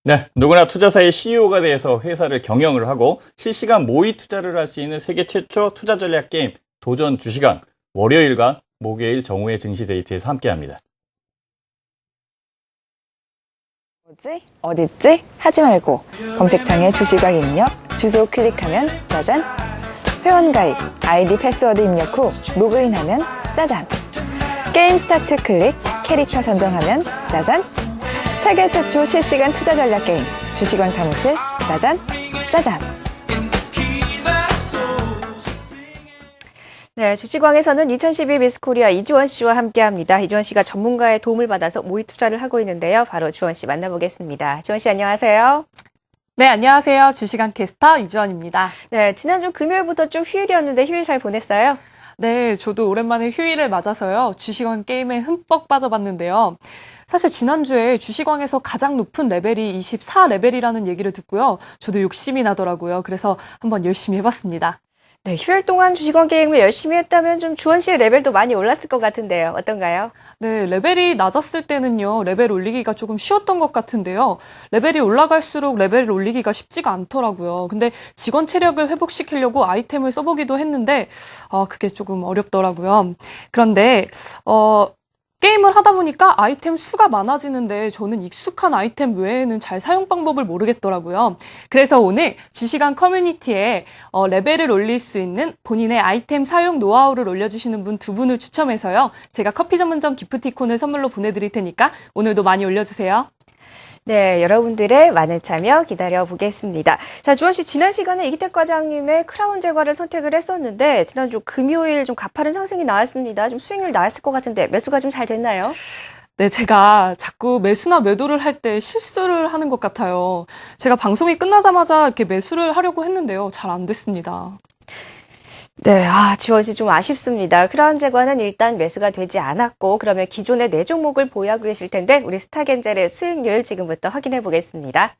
네, 누구나 투자사의 CEO가 돼서 회사를 경영을 하고 실시간 모의 투자를 할 수 있는 세계 최초 투자 전략 게임 도전 주시강 월요일과 목요일 정오의 증시 데이트에서 함께합니다. 뭐지? 어딨지? 하지 말고 검색창에 주시강 입력, 주소 클릭하면 짜잔! 회원가입, 아이디 패스워드 입력 후 로그인하면 짜잔! 게임 스타트 클릭, 캐릭터 선정하면 짜잔! 세계 최초 실시간 투자 전략 게임 주식원 사무실 짜잔! 짜잔! 네, 주식왕에서는 2012 미스코리아 이주원 씨와 함께합니다. 이주원 씨가 전문가의 도움을 받아서 모의 투자를 하고 있는데요. 바로 주원 씨 만나보겠습니다. 주원 씨 안녕하세요. 네, 안녕하세요. 주식왕 캐스터 이주원입니다. 네, 지난주 금요일부터 좀 휴일이었는데 휴일 잘 보냈어요? 네, 저도 오랜만에 휴일을 맞아서요. 주식왕 게임에 흠뻑 빠져봤는데요. 사실 지난주에 주식왕에서 가장 높은 레벨이 24레벨이라는 얘기를 듣고요. 저도 욕심이 나더라고요. 그래서 한번 열심히 해봤습니다. 네, 휴일 동안 주식왕 게임을 열심히 했다면 좀 주원 씨의 레벨도 많이 올랐을 것 같은데요. 어떤가요? 네, 레벨이 낮았을 때는요. 레벨 올리기가 조금 쉬웠던 것 같은데요. 레벨이 올라갈수록 레벨을 올리기가 쉽지가 않더라고요. 근데 직원 체력을 회복시키려고 아이템을 써보기도 했는데 그게 조금 어렵더라고요. 그런데 게임을 하다 보니까 아이템 수가 많아지는데 저는 익숙한 아이템 외에는 잘 사용 방법을 모르겠더라고요. 그래서 오늘 주식왕 커뮤니티에 레벨을 올릴 수 있는 본인의 아이템 사용 노하우를 올려주시는 분 두 분을 추첨해서요. 제가 커피 전문점 기프티콘을 선물로 보내드릴 테니까 오늘도 많이 올려주세요. 네, 여러분들의 많은 참여 기다려보겠습니다. 자, 주원 씨, 지난 시간에 이기택 과장님의 크라운 제과를 선택을 했었는데 지난주 금요일 좀 가파른 상승이 나왔습니다. 좀 수익률 나왔을 것 같은데 매수가 좀 잘 됐나요? 네, 제가 자꾸 매수나 매도를 할 때 실수를 하는 것 같아요. 제가 방송이 끝나자마자 이렇게 매수를 하려고 했는데요. 잘 안 됐습니다. 네, 지원 씨 좀 아쉽습니다. 크라운 제과는 일단 매수가 되지 않았고 그러면 기존의 네 종목을 보유하고 계실 텐데 우리 스타겐젤의 수익률 지금부터 확인해 보겠습니다.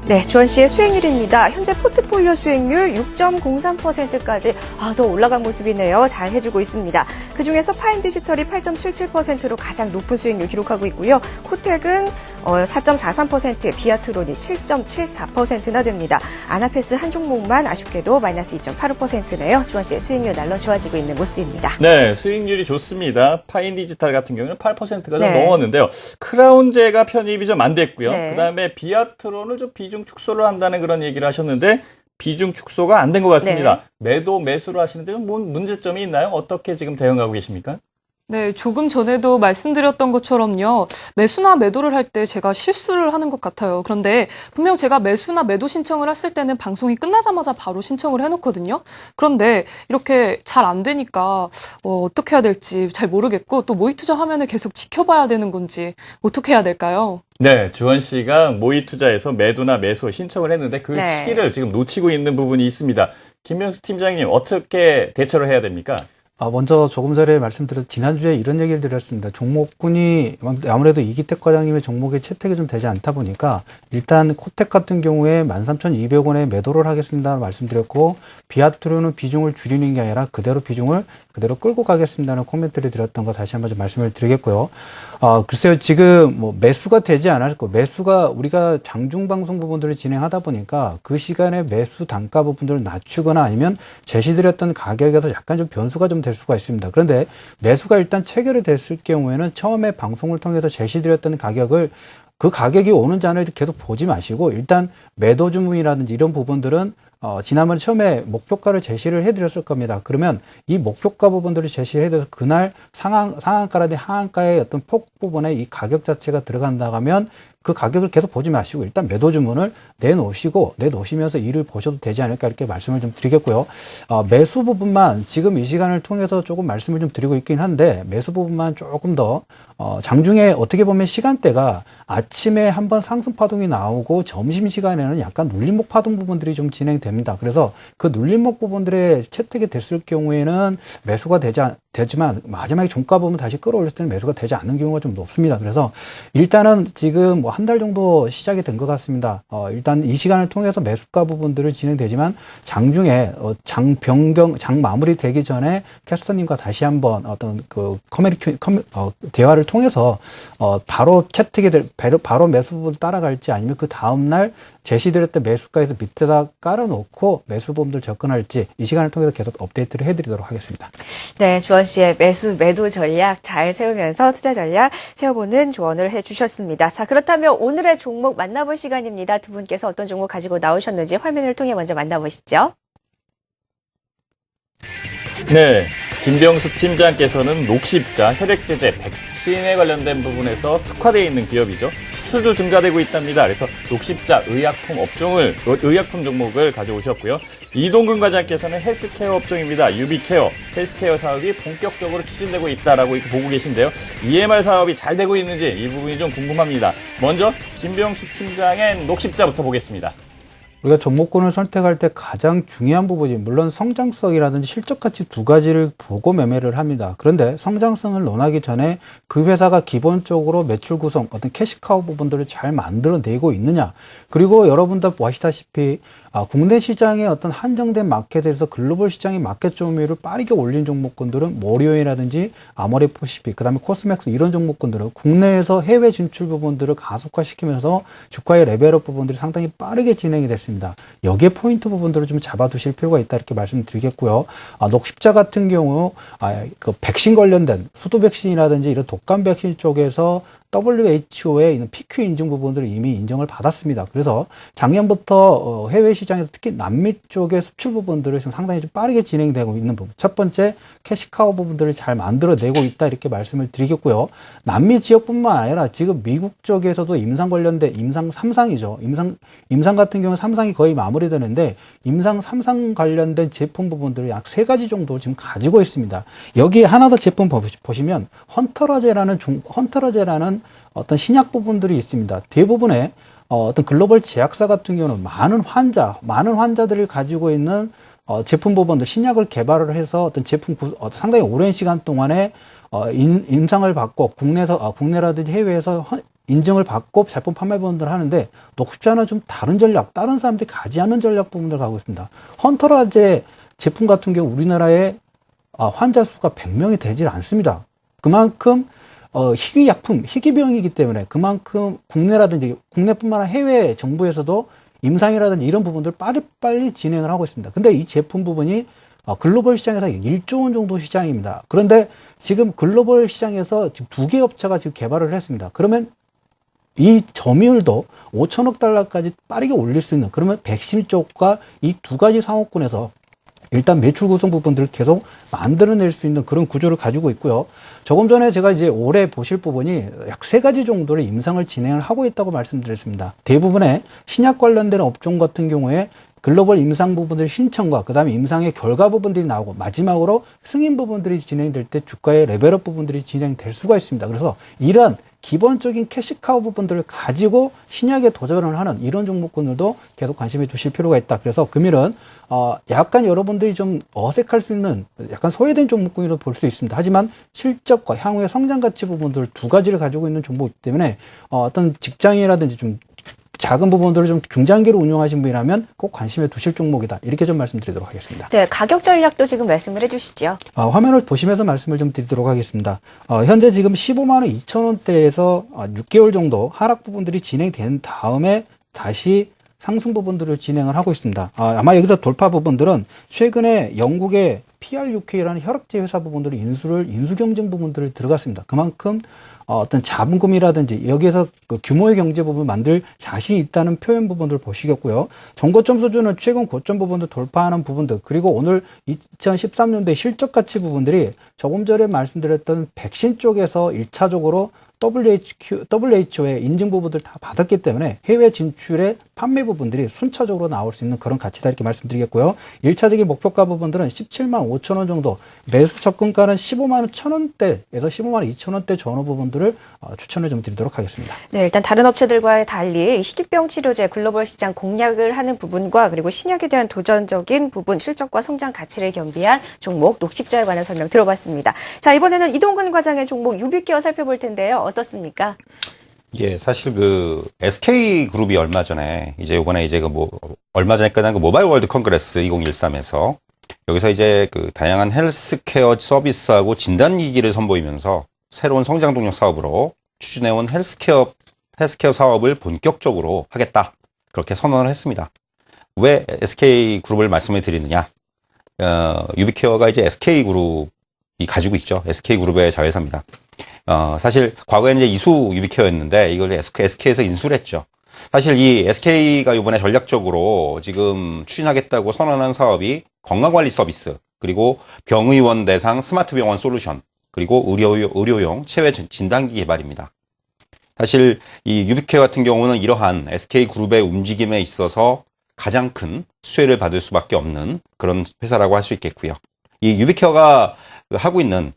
네, 주원 씨의 수익률입니다. 현재 포트폴리오 수익률 6.03%까지 더 올라간 모습이네요. 잘 해주고 있습니다. 그중에서 파인디지털이 8.77%로 가장 높은 수익률 기록하고 있고요. 코텍은 4.43%, 비아트론이 7.74%나 됩니다. 아나페스 한 종목만 아쉽게도 마이너스 2.85%네요. 주원 씨의 수익률 날로 좋아지고 있는 모습입니다. 네, 수익률이 좋습니다. 파인디지털 같은 경우는 8%가 좀 네. 넘었는데요. 크라운제가 편입이 좀 안 됐고요. 네. 그다음에 비아트론을 좀 비중 축소를 한다는 그런 얘기를 하셨는데 비중 축소가 안 된 것 같습니다. 매도 매수를 하시는데 문제점이 있나요? 어떻게 지금 대응하고 계십니까? 네, 조금 전에도 말씀드렸던 것처럼요. 매수나 매도를 할 때 제가 실수를 하는 것 같아요. 그런데 분명 제가 매수나 매도 신청을 했을 때는 방송이 끝나자마자 바로 신청을 해놓거든요. 그런데 이렇게 잘 안 되니까 어떻게 해야 될지 잘 모르겠고 또 모의 투자하면 계속 지켜봐야 되는 건지 어떻게 해야 될까요? 네, 주원 씨가 모의 투자에서 매도나 매수 신청을 했는데 그 네. 시기를 지금 놓치고 있는 부분이 있습니다. 김명수 팀장님, 어떻게 대처를 해야 됩니까? 먼저 조금 전에 말씀드렸 지난주에 이런 얘기를 드렸습니다. 종목군이 아무래도 이기택 과장님의 종목에 채택이 좀 되지 않다 보니까 일단 코텍 같은 경우에 13,200원에 매도를 하겠습니다라고 말씀드렸고 비아트로는 비중을 줄이는 게 아니라 그대로 비중을 그대로 끌고 가겠습니다는 코멘트를 드렸던 거 다시 한번 좀 말씀을 드리겠고요. 글쎄요, 지금 매수가 되지 않았고 매수가 우리가 장중방송 부분들을 진행하다 보니까 그 시간에 매수 단가 부분들을 낮추거나 아니면 제시드렸던 가격에서 약간 좀 변수가 좀 될 수가 있습니다. 그런데 매수가 일단 체결이 됐을 경우에는 처음에 방송을 통해서 제시드렸던 가격을 그 가격이 오는지 안 오는지 계속 보지 마시고 일단 매도 주문이라든지 이런 부분들은 지난번에 처음에 목표가를 제시를 해드렸을 겁니다. 그러면 이 목표가 부분들을 제시를 해드려서 그날 상한가라든지 하한가의 어떤 폭 부분에 이 가격 자체가 들어간다 하면 그 가격을 계속 보지 마시고 일단 매도 주문을 내놓으시면서 일을 보셔도 되지 않을까 이렇게 말씀을 좀 드리겠고요. 매수 부분만 지금 이 시간을 통해서 조금 말씀을 좀 드리고 있긴 한데 매수 부분만 조금 더 장중에 어떻게 보면 시간대가 아침에 한번 상승 파동이 나오고 점심시간에는 약간 눌림목 파동 부분들이 좀 진행됩니다. 그래서 그 눌림목 부분들에 채택이 됐을 경우에는 매수가 되지 되지만 마지막에 종가 부분 다시 끌어올렸을 때는 매수가 되지 않는 경우가 좀 높습니다. 그래서 일단은 지금 뭐 한 달 정도 시작이 된 것 같습니다. 일단 이 시간을 통해서 매수가 부분들을 진행되지만 장중에 장 변경, 장 마무리 되기 전에 캐스터님과 다시 한번 어떤 그 대화를 통해서 바로 채택이 바로 매수 부분 따라갈지 아니면 그 다음날 제시드렸던 매수가에서 밑에다 깔아놓고 매수 부분들 접근할지 이 시간을 통해서 계속 업데이트를 해드리도록 하겠습니다. 네, 주원 씨의 매도 전략 잘 세우면서 투자 전략 세워보는 조언을 해주셨습니다. 자, 그렇다면 오늘의 종목 만나볼 시간입니다. 두 분께서 어떤 종목 가지고 나오셨는지 화면을 통해 먼저 만나보시죠. 네, 김병수 팀장께서는 녹십자, 혈액제제, 백신에 관련된 부분에서 특화되어 있는 기업이죠. 수출도 증가되고 있답니다. 그래서 녹십자 의약품 종목을 가져오셨고요. 이동근 과장께서는 헬스케어 업종입니다. 유비케어, 헬스케어 사업이 본격적으로 추진되고 있다라고 이렇게 보고 계신데요. EMR 사업이 잘 되고 있는지 이 부분이 좀 궁금합니다. 먼저 김병수 팀장의 녹십자부터 보겠습니다. 우리가 종목군을 선택할 때 가장 중요한 부분이 물론 성장성이라든지 실적 가치 두 가지를 보고 매매를 합니다. 그런데 성장성을 논하기 전에 그 회사가 기본적으로 매출 구성, 어떤 캐시카우 부분들을 잘 만들어내고 있느냐. 그리고 여러분도 아시다시피 국내 시장의 어떤 한정된 마켓에서 글로벌 시장의 마켓 점유율을 빠르게 올린 종목군들은 모리온이라든지 아모레퍼시픽, 그 다음에 코스맥스 이런 종목군들은 국내에서 해외 진출 부분들을 가속화시키면서 주가의 레벨업 부분들이 상당히 빠르게 진행이 됐습니다. 여기에 포인트 부분들을 좀 잡아두실 필요가 있다 이렇게 말씀드리겠고요. 녹십자 같은 경우 그 백신 관련된 수도 백신이라든지 이런 독감 백신 쪽에서 WHO의 있는 PQ 인증 부분들을 이미 인정을 받았습니다. 그래서 작년부터 해외 시장에서 특히 남미 쪽의 수출 부분들을 지금 상당히 좀 빠르게 진행되고 있는 부분. 첫 번째, 캐시카우 부분들을 잘 만들어내고 있다 이렇게 말씀을 드리겠고요. 남미 지역뿐만 아니라 지금 미국 쪽에서도 임상 관련된 임상 3상이죠. 임상 같은 경우는 3상이 거의 마무리되는데 임상 3상 관련된 제품 부분들을 약 3가지 정도 지금 가지고 있습니다. 여기에 하나 더 제품 보시면 헌터라제라는 어떤 신약 부분들이 있습니다. 대부분의 어떤 글로벌 제약사 같은 경우는 많은 환자들을 가지고 있는 제품 부분들, 신약을 개발을 해서 어떤 제품 상당히 오랜 시간 동안에 임상을 받고 국내라든지 해외에서 인증을 받고 제품 판매 부분들을 하는데 녹십자는 좀 다른 전략, 다른 사람들이 가지 않는 전략 부분들을 가고 있습니다. 헌터라제 제품 같은 경우 우리나라에 환자 수가 100명이 되질 않습니다. 그만큼 희귀병이기 때문에 그만큼 국내뿐만 아니라 해외 정부에서도 임상이라든지 이런 부분들을 빨리 진행을 하고 있습니다. 근데 이 제품 부분이 글로벌 시장에서 1조 원 정도 시장입니다. 그런데 지금 글로벌 시장에서 지금 2개 업체가 지금 개발을 했습니다. 그러면 이 점유율도 5천억 달러까지 빠르게 올릴 수 있는, 그러면 백신 쪽과 이 두 가지 상호권에서 일단 매출 구성 부분들을 계속 만들어낼 수 있는 그런 구조를 가지고 있고요. 조금 전에 제가 이제 올해 보실 부분이 약 3가지 정도의 임상을 진행을 하고 있다고 말씀드렸습니다. 대부분의 신약 관련된 업종 같은 경우에 글로벌 임상 부분들 신청과 그 다음에 임상의 결과 부분들이 나오고 마지막으로 승인 부분들이 진행될 때 주가의 레벨업 부분들이 진행될 수가 있습니다. 그래서 이런 기본적인 캐시카우 부분들을 가지고 신약에 도전을 하는 이런 종목군들도 계속 관심을 두실 필요가 있다. 그래서 금일은 약간 여러분들이 좀 어색할 수 있는 약간 소외된 종목군으로 볼 수 있습니다. 하지만 실적과 향후의 성장 가치 부분들 2가지를 가지고 있는 종목이기 때문에 어떤 직장이라든지 좀 작은 부분들을 좀 중장기로 운용하신 분이라면 꼭 관심에 두실 종목이다. 이렇게 좀 말씀드리도록 하겠습니다. 네, 가격 전략도 지금 말씀을 해주시죠. 화면을 보시면서 말씀을 좀 드리도록 하겠습니다. 현재 지금 15만 원 2천 원대에서 6개월 정도 하락 부분들이 진행된 다음에 다시 상승 부분들을 진행을 하고 있습니다. 아마 여기서 돌파 부분들은 최근에 영국의 PRUK라는 혈액제 회사 부분들이 인수 경쟁 부분들을 들어갔습니다. 그만큼 어떤 자본금이라든지 여기에서 그 규모의 경제 부분을 만들 자신이 있다는 표현 부분들을 보시겠고요. 정고점 수준은 최근 고점 부분도 돌파하는 부분들, 그리고 오늘 2013년도에 실적 가치 부분들이 조금 전에 말씀드렸던 백신 쪽에서 1차적으로 WHO의 인증 부분들 다 받았기 때문에 해외 진출에 판매 부분들이 순차적으로 나올 수 있는 그런 가치다 이렇게 말씀드리겠고요. 1차적인 목표가 부분들은 17만 5천 원 정도, 매수 접근가는 15만 1천 원대에서 15만 2천 원대 전후 부분들을 추천을 좀 드리도록 하겠습니다. 네, 일단 다른 업체들과 달리 희귀병 치료제 글로벌 시장 공략을 하는 부분과 그리고 신약에 대한 도전적인 부분, 실적과 성장 가치를 겸비한 종목 녹십자에 관한 설명 들어봤습니다. 자, 이번에는 이동근 과장의 종목 유비케어 살펴볼 텐데요. 어떻습니까? 예, 사실 그 SK 그룹이 얼마 전에 이제 요번에 이제 얼마 전에 끝난 그 모바일 월드 컨그레스 2013에서 여기서 이제 그 다양한 헬스케어 서비스하고 진단기기를 선보이면서 새로운 성장 동력 사업으로 추진해온 헬스케어 사업을 본격적으로 하겠다. 그렇게 선언을 했습니다. 왜 SK 그룹을 말씀을 드리느냐? 유비케어가 이제 SK 그룹이 가지고 있죠. SK 그룹의 자회사입니다. 사실 과거에는 이제 이수 유비케어였는데 이걸 SK에서 인수를 했죠. 사실 이 SK가 이번에 전략적으로 지금 추진하겠다고 선언한 사업이 건강관리 서비스, 그리고 병의원 대상 스마트 병원 솔루션, 그리고 의료용 체외 진단기 개발입니다. 사실 이 유비케어 같은 경우는 이러한 SK 그룹의 움직임에 있어서 가장 큰 수혜를 받을 수밖에 없는 그런 회사라고 할 수 있겠고요. 이 유비케어가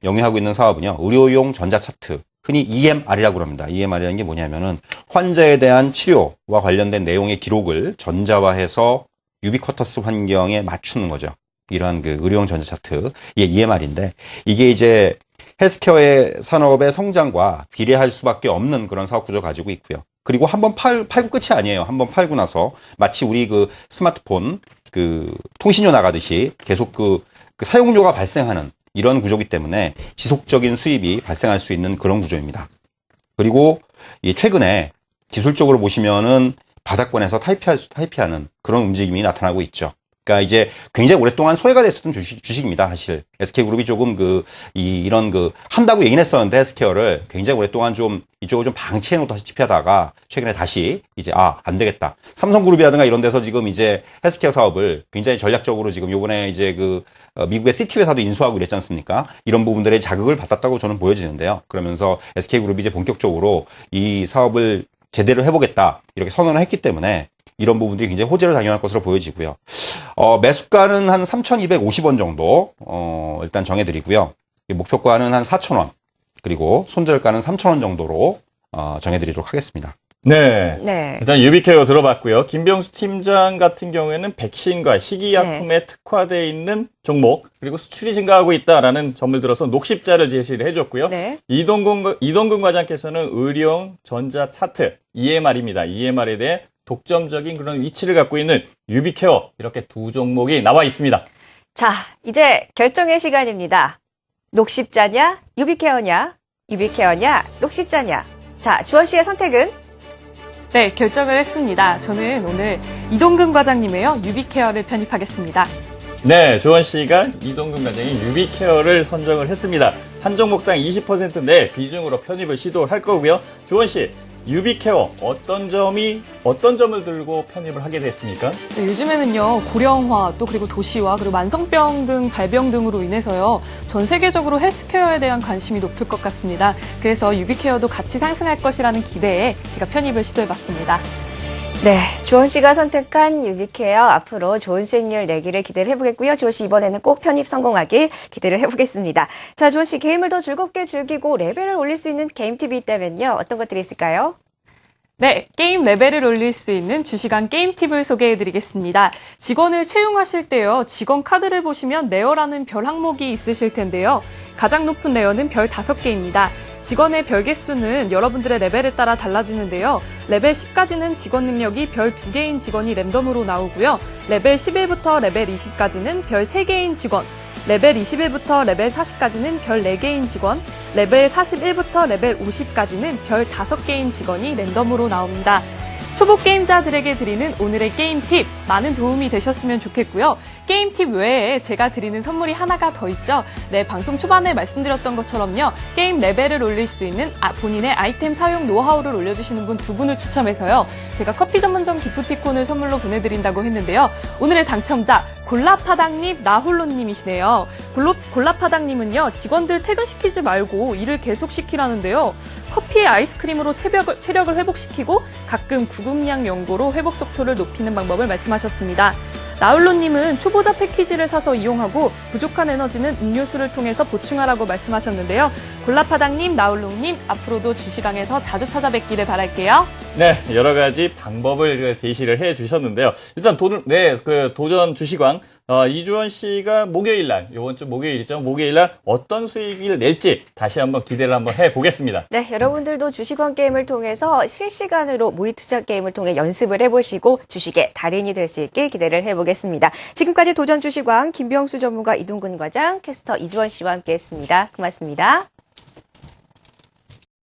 영위하고 있는 사업은요, 의료용 전자차트, 흔히 EMR이라고 합니다. EMR이라는 게 뭐냐면은 환자에 대한 치료와 관련된 내용의 기록을 전자화해서 유비쿼터스 환경에 맞추는 거죠. 이러한 그 의료용 전자차트, 이게 EMR인데, 이게 이제 헬스케어의 산업의 성장과 비례할 수밖에 없는 그런 사업 구조를 가지고 있고요. 그리고 한번 팔고 끝이 아니에요. 한번 팔고 나서 마치 우리 그 스마트폰 그 통신료 나가듯이 계속 그 사용료가 발생하는 이런 구조이기 때문에 지속적인 수입이 발생할 수 있는 그런 구조입니다. 그리고 최근에 기술적으로 보시면은 바닥권에서 타이피하는 그런 움직임이 나타나고 있죠. 그러니까 이제 굉장히 오랫동안 소외가 됐었던 주식입니다. 사실 SK그룹이 조금 이런 한다고 얘기는 했었는데 헬스케어를 굉장히 오랫동안 좀 이쪽을 좀 방치해 놓다시피 하다가 최근에 다시 이제 안 되겠다. 삼성그룹이라든가 이런 데서 지금 이제 헬스케어 사업을 굉장히 전략적으로 지금 요번에 이제 미국의 시티 회사도 인수하고 이랬지 않습니까? 이런 부분들의 자극을 받았다고 저는 보여지는데요. 그러면서 SK그룹이 이제 본격적으로 이 사업을 제대로 해보겠다 이렇게 선언을 했기 때문에 이런 부분들이 굉장히 호재를 작용할 것으로 보여지고요. 매수가는 한 3,250원 정도 일단 정해드리고요. 목표가는 한 4,000원, 그리고 손절가는 3,000원 정도로 정해드리도록 하겠습니다. 네. 네. 일단 유비케어 들어봤고요. 김병수 팀장 같은 경우에는 백신과 희귀약품에 특화되어 있는 종목, 그리고 수출이 증가하고 있다라는 점을 들어서 녹십자를 제시를 해줬고요. 네. 이동근 과장께서는 의료용 전자차트, EMR입니다. EMR에 대해 독점적인 그런 위치를 갖고 있는 유비케어, 이렇게 두 종목이 나와 있습니다. 자, 이제 결정의 시간입니다. 녹십자냐, 유비케어냐, 유비케어냐, 녹십자냐. 자, 주원 씨의 선택은? 네, 결정을 했습니다. 저는 오늘 이동근 과장님의요, 유비케어를 편입하겠습니다. 네, 조원 씨가 이동근 과장이 유비케어를 선정을 했습니다. 한 종목당 20% 내 비중으로 편입을 시도할 거고요. 조원 씨, 유비케어 어떤 점을 들고 편입을 하게 됐습니까? 네, 요즘에는요, 고령화, 또 그리고 도시화, 그리고 만성병 등 발병 등으로 인해서요, 전 세계적으로 헬스케어에 대한 관심이 높을 것 같습니다. 그래서 유비케어도 같이 상승할 것이라는 기대에 제가 편입을 시도해봤습니다. 네, 조원 씨가 선택한 유비케어 앞으로 좋은 수익률 내기를 기대를 해보겠고요. 조원 씨 이번에는 꼭 편입 성공하길 기대를 해보겠습니다. 자, 조원 씨 게임을 더 즐겁게 즐기고 레벨을 올릴 수 있는 게임 팁이 있다면요. 어떤 것들이 있을까요? 네, 게임 레벨을 올릴 수 있는 주시간 게임 팁을 소개해드리겠습니다. 직원을 채용하실 때요, 직원 카드를 보시면 레어라는 별 항목이 있으실 텐데요. 가장 높은 레어는 별 5개입니다. 직원의 별 개수는 여러분들의 레벨에 따라 달라지는데요. 레벨 10까지는 직원 능력이 별 2개인 직원이 랜덤으로 나오고요. 레벨 11부터 레벨 20까지는 별 3개인 직원, 레벨 21부터 레벨 40까지는 별 4개인 직원, 레벨 41부터 레벨 50까지는 별 5개인 직원이 랜덤으로 나옵니다. 초보 게임자들에게 드리는 오늘의 게임 팁, 많은 도움이 되셨으면 좋겠고요. 게임 팁 외에 제가 드리는 선물이 하나가 더 있죠. 네, 방송 초반에 말씀드렸던 것처럼요. 게임 레벨을 올릴 수 있는 본인의 아이템 사용 노하우를 올려주시는 분 2분을 추첨해서요. 제가 커피 전문점 기프티콘을 선물로 보내드린다고 했는데요. 오늘의 당첨자 골라파당님, 나홀로님이시네요. 골라파당님은요, 직원들 퇴근시키지 말고 일을 계속시키라는데요. 커피에 아이스크림으로 체력을 회복시키고 가끔 구급량 연고로 회복 속도를 높이는 방법을 말씀하셨습니다. 나홀로님은 초보자 패키지를 사서 이용하고 부족한 에너지는 음료수를 통해서 보충하라고 말씀하셨는데요. 골라파당님, 나홀로님, 앞으로도 주시강에서 자주 찾아뵙기를 바랄게요. 네, 여러 가지 방법을 제시를 해 주셨는데요. 일단 도전 주시광, 이주원 씨가 이번 주 목요일이죠. 목요일날 어떤 수익을 낼지 다시 한번 기대를 한번 해 보겠습니다. 네, 여러분들도 주식원 게임을 통해서 실시간으로 모의 투자 게임을 통해 연습을 해보시고 주식의 달인이 될 수 있길 기대를 해보겠습니다. 지금까지 도전 주식왕 김병수 전문가 이동근 과장, 캐스터 이주원 씨와 함께했습니다. 고맙습니다.